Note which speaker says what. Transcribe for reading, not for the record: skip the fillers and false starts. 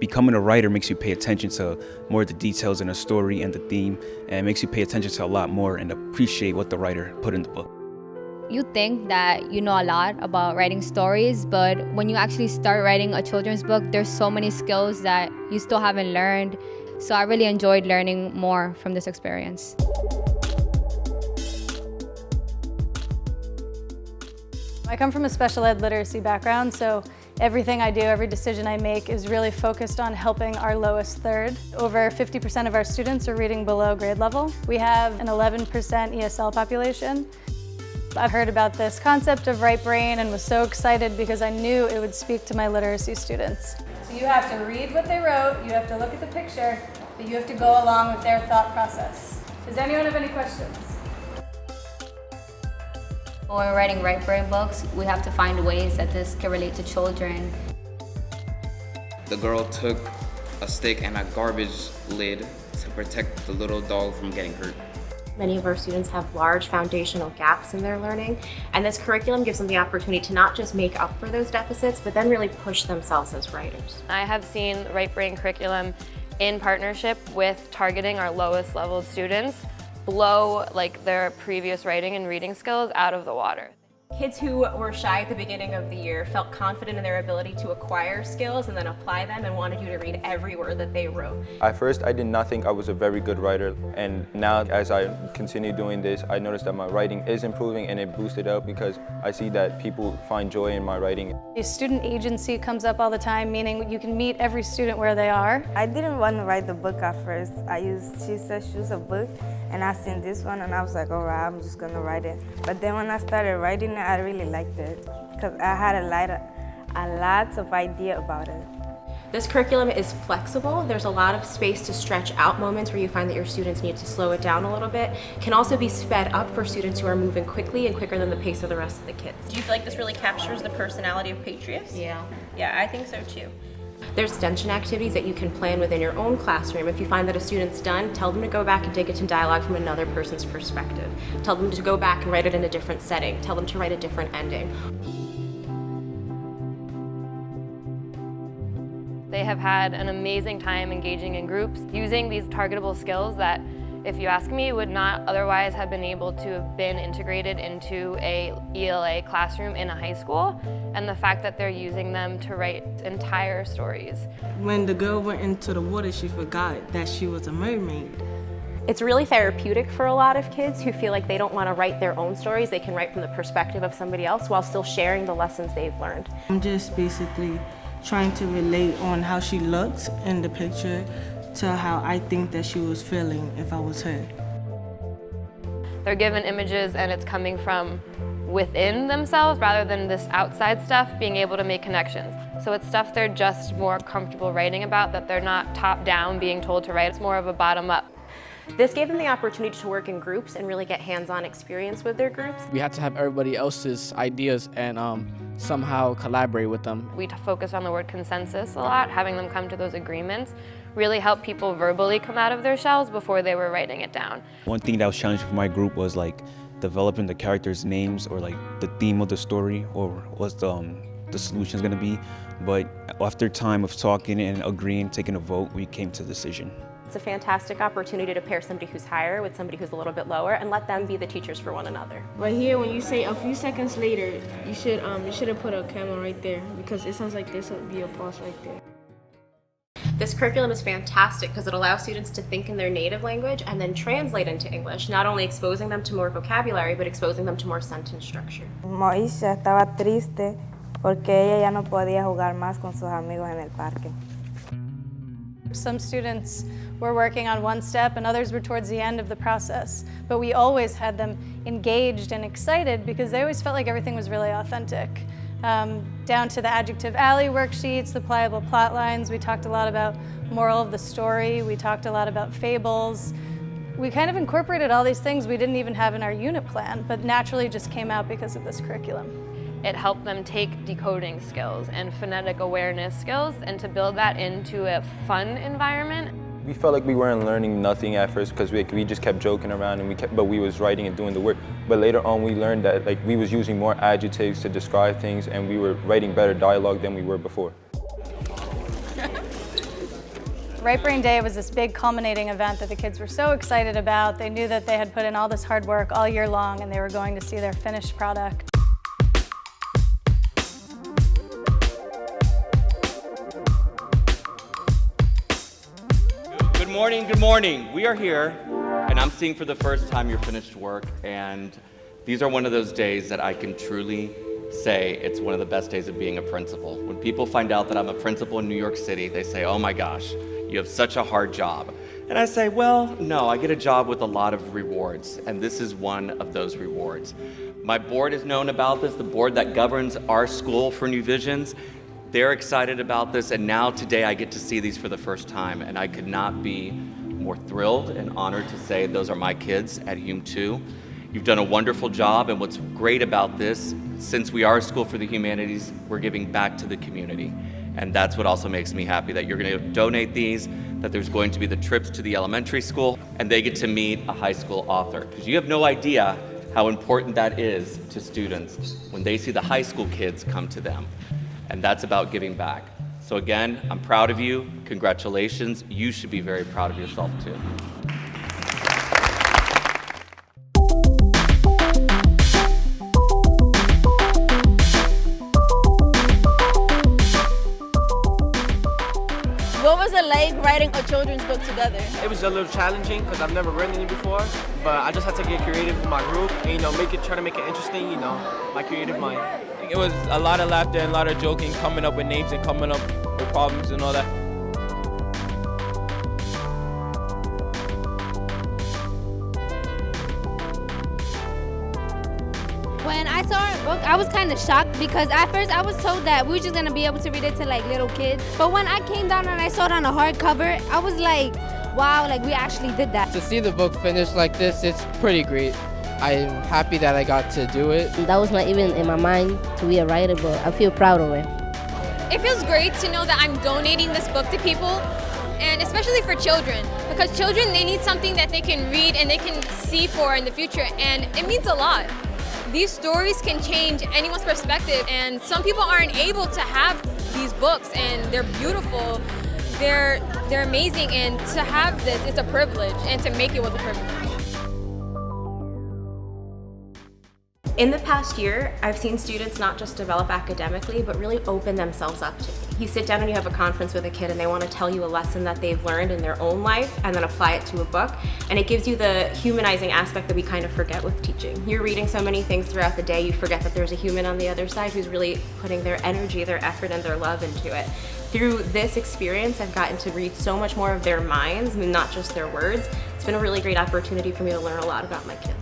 Speaker 1: becoming a writer makes you pay attention to more of the details in a story and the theme, and it makes you pay attention to a lot more and appreciate what the writer put in the book.
Speaker 2: You think that you know a lot about writing stories, but when you actually start writing a children's book, there's so many skills that you still haven't learned. So I really enjoyed learning more from this experience.
Speaker 3: I come from a special ed literacy background, so everything I do, every decision I make is really focused on helping our lowest third. Over 50% of our students are reading below grade level. We have an 11% ESL population. I've heard about this concept of WRiTE and was so excited because I knew it would speak to my literacy students. So you have to read what they wrote, you have to look at the picture, but you have to go along with their thought process. Does anyone have any questions?
Speaker 2: When we're writing WRiTE books, we have to find ways that this can relate to children.
Speaker 4: The girl took a stick and a garbage lid to protect the little dog from getting hurt.
Speaker 5: Many of our students have large foundational gaps in their learning, and this curriculum gives them the opportunity to not just make up for those deficits, but then really push themselves as writers.
Speaker 6: I have seen the WRiTE curriculum in partnership with targeting our lowest level students blow their previous writing and reading skills out of the water.
Speaker 5: Kids who were shy at the beginning of the year felt confident in their ability to acquire skills and then apply them and wanted you to read every word that they wrote.
Speaker 7: At first, I did not think I was a very good writer, and now as I continue doing this, I noticed that my writing is improving and it boosted up because I see that people find joy in my writing.
Speaker 3: A student agency comes up all the time, meaning you can meet every student where they are.
Speaker 8: I didn't want to write the book at first. She said choose a book, and I seen this one and I was like, all right, I'm just gonna write it. But then when I started writing it, I really liked it because I had a lot of idea about it.
Speaker 5: This curriculum is flexible. There's a lot of space to stretch out moments where you find that your students need to slow it down a little bit. It can also be sped up for students who are moving quickly and quicker than the pace of the rest of the kids.
Speaker 9: Do you feel like this really captures the personality of Patriots?
Speaker 5: Yeah.
Speaker 9: Yeah, I think so too.
Speaker 5: There's extension activities that you can plan within your own classroom. If you find that a student's done, tell them to go back and take it to dialogue from another person's perspective. Tell them to go back and write it in a different setting. Tell them to write a different ending.
Speaker 6: They have had an amazing time engaging in groups, using these targetable skills that, if you ask me, would not otherwise have been able to have been integrated into a ELA classroom in a high school, and the fact that they're using them to write entire stories.
Speaker 10: When the girl went into the water, she forgot that she was a mermaid.
Speaker 5: It's really therapeutic for a lot of kids who feel like they don't want to write their own stories. They can write from the perspective of somebody else while still sharing the lessons they've learned.
Speaker 10: I'm just basically trying to relate on how she looked in the picture to how I think that she was feeling if I was her.
Speaker 6: They're given images and it's coming from within themselves rather than this outside stuff, being able to make connections. So it's stuff they're just more comfortable writing about, that they're not top down being told to write. It's more of a bottom up.
Speaker 5: This gave them the opportunity to work in groups and really get hands-on experience with their groups.
Speaker 11: We had to have everybody else's ideas and somehow collaborate with them.
Speaker 6: We focus on the word consensus a lot, having them come to those agreements really helped people verbally come out of their shells before they were writing it down.
Speaker 1: One thing that was challenging for my group was developing the characters' names or the theme of the story or what's the solution's gonna be. But after time of talking and agreeing, taking a vote, we came to a decision.
Speaker 5: It's a fantastic opportunity to pair somebody who's higher with somebody who's a little bit lower and let them be the teachers for one another.
Speaker 12: Right here, when you say a few seconds later, you should have put a camera right there because it sounds like this would be a pause right there.
Speaker 5: This curriculum is fantastic because it allows students to think in their native language and then translate into English, not only exposing them to more vocabulary, but exposing them to more sentence structure.
Speaker 8: Moisha estaba triste porque ella ya no podía jugar más con sus amigos en el parque.
Speaker 3: Some students were working on one step and others were towards the end of the process, but we always had them engaged and excited because they always felt like everything was really authentic. Down to the adjective alley worksheets, the pliable plot lines. We talked a lot about moral of the story. We talked a lot about fables. We kind of incorporated all these things we didn't even have in our unit plan, but naturally just came out because of this curriculum.
Speaker 6: It helped them take decoding skills and phonetic awareness skills and to build that into a fun environment.
Speaker 7: We felt like we weren't learning nothing at first because we just kept joking around and but we was writing and doing the work. But later on we learned that we was using more adjectives to describe things and we were writing better dialogue than we were before.
Speaker 3: Right Brain Day was this big culminating event that the kids were so excited about. They knew that they had put in all this hard work all year long and they were going to see their finished product.
Speaker 13: Good morning, good morning. We are here, and I'm seeing for the first time your finished work, and these are one of those days that I can truly say it's one of the best days of being a principal. When people find out that I'm a principal in New York City, they say, oh my gosh, you have such a hard job. And I say, well, no, I get a job with a lot of rewards, and this is one of those rewards. My board has known about this, the board that governs our school for New Visions. They're excited about this, and now today I get to see these for the first time, and I could not be more thrilled and honored to say those are my kids at Hume 2. You've done a wonderful job, and what's great about this, since we are a school for the humanities, we're giving back to the community. And that's what also makes me happy, that you're gonna donate these, that there's going to be the trips to the elementary school, and they get to meet a high school author. Because you have no idea how important that is to students when they see the high school kids come to them. And that's about giving back. So again, I'm proud of you. Congratulations. You should be very proud of yourself too.
Speaker 12: What was it like writing a children's book together?
Speaker 14: It was a little challenging because I've never written it before, but I just had to get creative with my group and, try to make it interesting, my creative mind.
Speaker 15: It was a lot of laughter and a lot of joking, coming up with names and coming up with problems and all that.
Speaker 16: When I saw our book, I was kind of shocked because at first I was told that we were just gonna be able to read it to like little kids. But when I came down and I saw it on a hardcover, I was like, wow, like we actually did that.
Speaker 11: To see the book finished like this, it's pretty great. I'm happy that I got to do it.
Speaker 17: That was not even in my mind to be a writer, but I feel proud of it.
Speaker 18: It feels great to know that I'm donating this book to people, and especially for children, because children, they need something that they can read and they can see for in the future, and it means a lot. These stories can change anyone's perspective, and some people aren't able to have these books, and they're beautiful, they're amazing, and to have this, it's a privilege, and to make it was a privilege.
Speaker 5: In the past year, I've seen students not just develop academically, but really open themselves up to me. You sit down and you have a conference with a kid and they want to tell you a lesson that they've learned in their own life and then apply it to a book. And it gives you the humanizing aspect that we kind of forget with teaching. You're reading so many things throughout the day, you forget that there's a human on the other side who's really putting their energy, their effort, and their love into it. Through this experience, I've gotten to read so much more of their minds, not just their words. It's been a really great opportunity for me to learn a lot about my kids.